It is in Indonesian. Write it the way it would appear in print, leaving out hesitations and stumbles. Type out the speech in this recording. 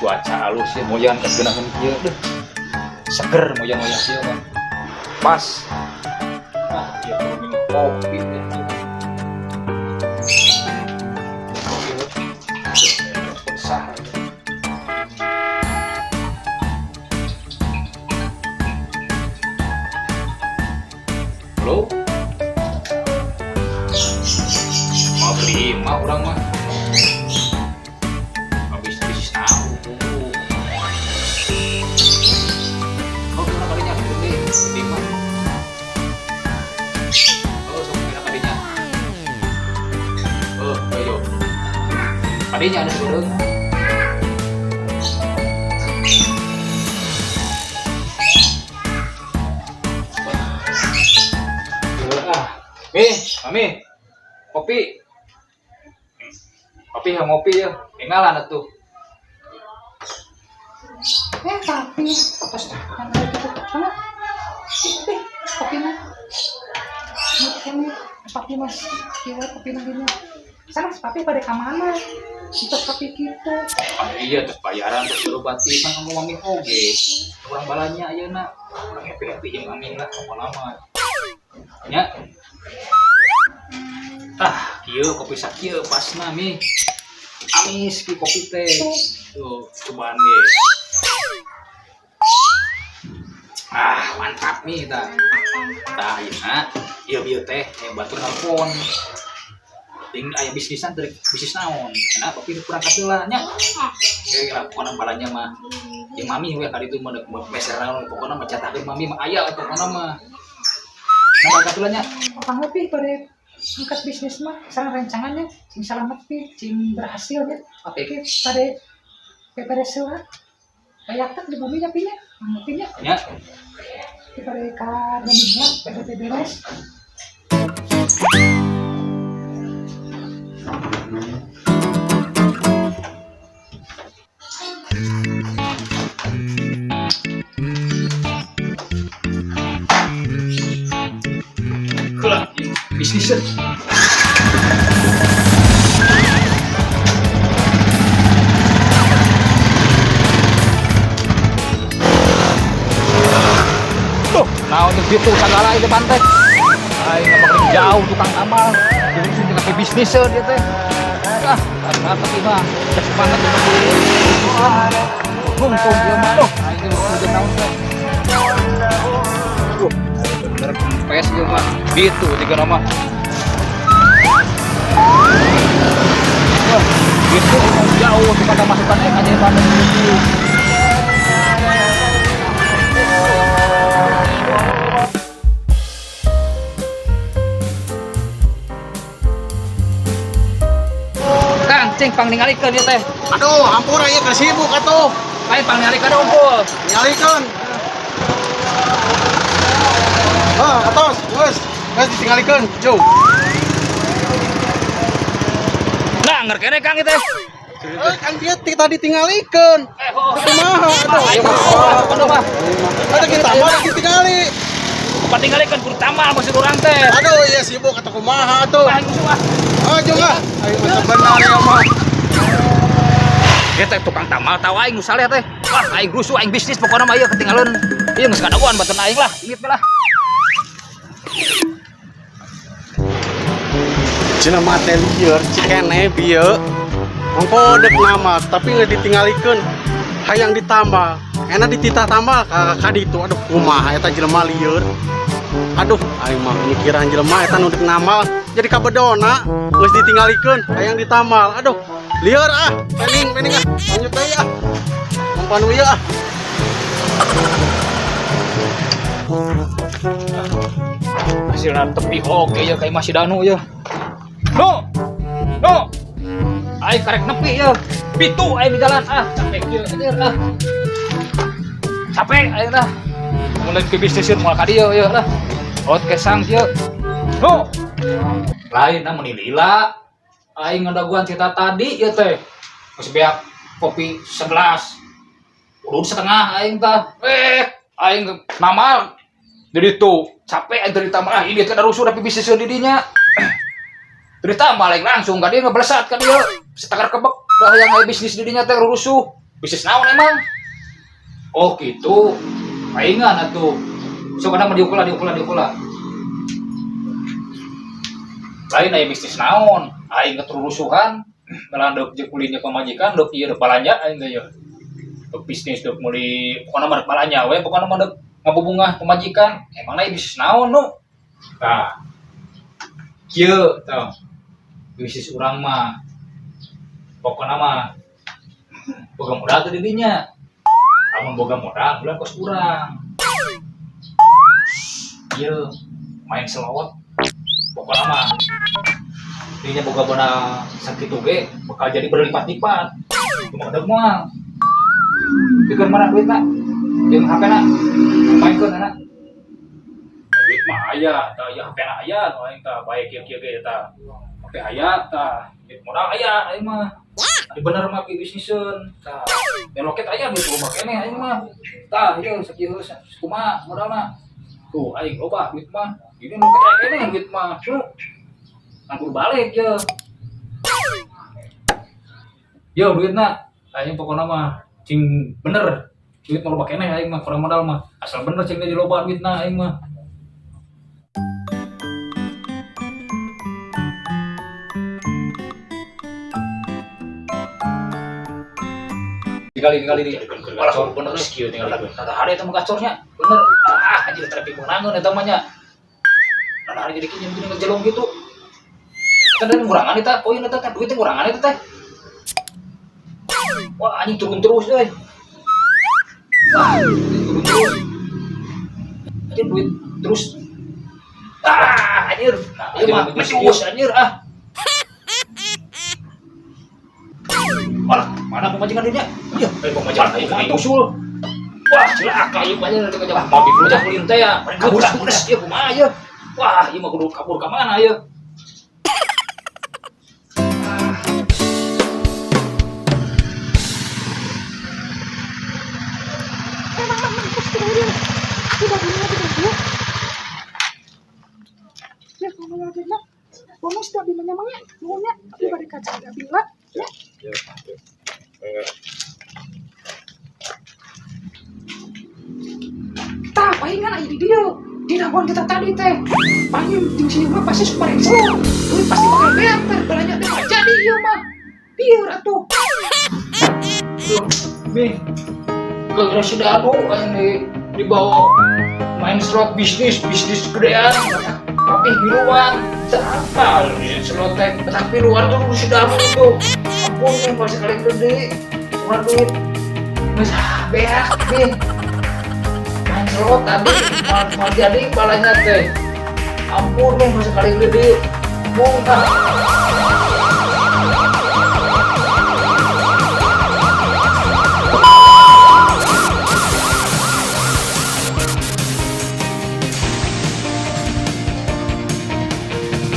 cuaca halus ya moyan kegenahan kieu deh. Seger moyan-moyan kieu mah. Pas. Nah, ieu kudu minum kopi teh. Halo? Mau beli mah orang mah habis tahu. Oh kena kalinya gede mah. Oh sok kena kalinya. Oh ayo. Kalinya ada goreng. Mami, kopi. Kopi yang ngopi ya, tinggalan atuh. Tapi apa sih? Yang ada gitu, sama. Kopi mah. Mungkin papi mas, kira kopi nantinya. Sana papi pada kemana? Kita kopi gitu. Ah iya, terus bayaran terus suruh batik kan kamu mami oge. Orang balanya aja nak, orang happy yang amin lah lama-lama. Ya. Ah, kieu kopi sakieu pas nami. Amis ki kopi teh. Tuh, cobaan ge. Ah, mantap nih tah. Tah ayeuna ieu bieu teh batur nelpon. Ting aya bisnisan dari bisnis naon. Cenah kopi kurang katelah nya. Kira pokona balanya mah. Jeung mami we kali itu mah beser naon pokona mah catakeun mami mah aya pokona mah. Nah, katelah nya. Apa ngopi pada angkat bisnis mah, sana rancangannya, cing selamat pi, cing berhasil ya. Oke, pada sewa, kayak tak di bumi tapi nya, mungkinnya. Ya. Pada ikan demikian, pada beres. Kulah bisnis. Tuh, nah untuk gitu segala itu pantai. Aing makin jauh tukang amal. Jadi sini pakai bisnis dia teh. Ah, tapi mah semangat untuk untung dia mah. Tuh, aing udah naon teh. Tuh, bener kempes dia mah. Gitu tiga nama. Gitu jauh tukang masukan aja pada gitu. Cing pang ningalikeun ieu teh. Aduh, hampura ieu keur sibuk atuh. Lain pang ningalikeun unggul. Ningalikeun. Atos, geus ditingalikeun. Jauh. Nah, ngeur kene Kang ieu teh. Kan dia tadi tingalikeun. Kumaha atuh? Ayo, kudu mah. Ada kita mah ditingali. Bukan ningalikeun kudu tamal maksud urang teh. Aduh, ieu sibuk atuh kumaha atuh. Oh, juga. Ayo bener ya mah. Ieu teh tukang tamal tahu aing nu saleh teh. Wah, aing rusuh aing bisnis pokona mah ieu ketinggalan. Ieu geus kadaguan batur aing lah, inget lah. Cina mate lieur, cikene bieu. Mangko dek nama, tapi nggak ditingalikeun. Hayang ditambal. Enak dititah tambal ka ditu. Aduh, kumaha eta jelema lieur. Aduh, aing mah mikiran jelema eta nu dek namal. Jadi kabedona geus ditingalikeun, hayang ditamal. Aduh, lieur ah. Pening ah. Lanjut deui ah. Mumpanu ieu ah. Hasilna tepi oge ya kayak masih danu ya. No. Aing karek nepi ya. Pitu aing di jalan ah, capek kieu anjir ah. Capek aing dah. Mulai ke bisnis moal ka dieu ya lah. Ot kesang kieu. No. Lain na mun lila. Aing ngadaguan cerita tadi ya teh. Geus beak kopi 11. Urut setengah aing tah. Aing namal. Jadi tuh capek aing cerita mah ini teh rusuh tapi bisnis di dinya. Cerita maling langsung kan dia ngeblesat kan dia setakar kebek dah yang bisnis di dinya teh rusuh bisnis naon emang? Oh gitu. Palingan atuh. So kadang mah diukulah. Lain aya bisnis naon? Aing keterusuhan, melandep jeung kulinya pamajikan, dok ieu balanja aing teh yeuh. Dok bisnis dok meuli pokona mah balanja we, pokona mah dok ngabubungah pamajikan. Emang aya bisnis naon nu? Tah. Kieu tah. Bisnis urang mah pokona mah boga modal teh di dinya. Amun boga modal bulan kos urang. Ieu main selawat pokona mah dinya boga modal sakitu ge bakal jadi berlipat-lipat. Cuma ada moal. Dikeun mana duitna? Jeung HP-na. Maenkeun anak. Duit mah aya, tah ya HP-na aya, nu aing tah bae kieu-kieu ge tah. HP aya tah, duit modal aya aing mah. Ari bener mah bisniseun tah. Meloket aya duit rumah keneh aing mah. Tah ieu sakieu kumaha modalna? Tuh aing loba duit mah. Ini nu keneh duit mah. Anggur balik ya. Yo duitna, aing pokona mah cing bener. Duit mah loba keneh aing mah kurang modal mah. Asal bener cing di loba duitna aing mah. Kali di malah bener skill tinggal lagi. Tata hari eta mah gacornya. Bener. Anjir terapi menangeun eta mah nya. Tata hari jadi kinjem gini ngejelong gitu. Kan ada ngurangan eta, poin eta teh duitnya ngurangan eta teh. Wah anjing turun terus euy. Wah, turun terus. Anjir duit terus. Anjir. Ieu mah mecius anjir ah. Malah mana pemajikan dinya? Iya, pemajikan aing usul. Wah, cilaka ieu banyak dari kejauh. Mau dibujak ulin teh ya. Kabur ieu kumaha ieu? Wah, ieu mah kudu kabur ka mana ieu? Bonus tak bilangnya mangnya, nuhunnya tapi bari kaca ada bila, ya. Tah, palingan aya di dia. Di dakwaan kita tadi teh. Paling di sini mah pasti super excellent. Duit pasti bakal better, belanja teh mah jadi ieu mah. Bieur atuh. Bing. Kira sudah anu dibawa main slot bisnis gedean. Tapi biruan apa selotek tapi luar tuh sudah tuh ampun nih masih kali gede kurang duit bisa beak nih main slot tadi mau jadi balanya teh ampun nih masih kali gede muntah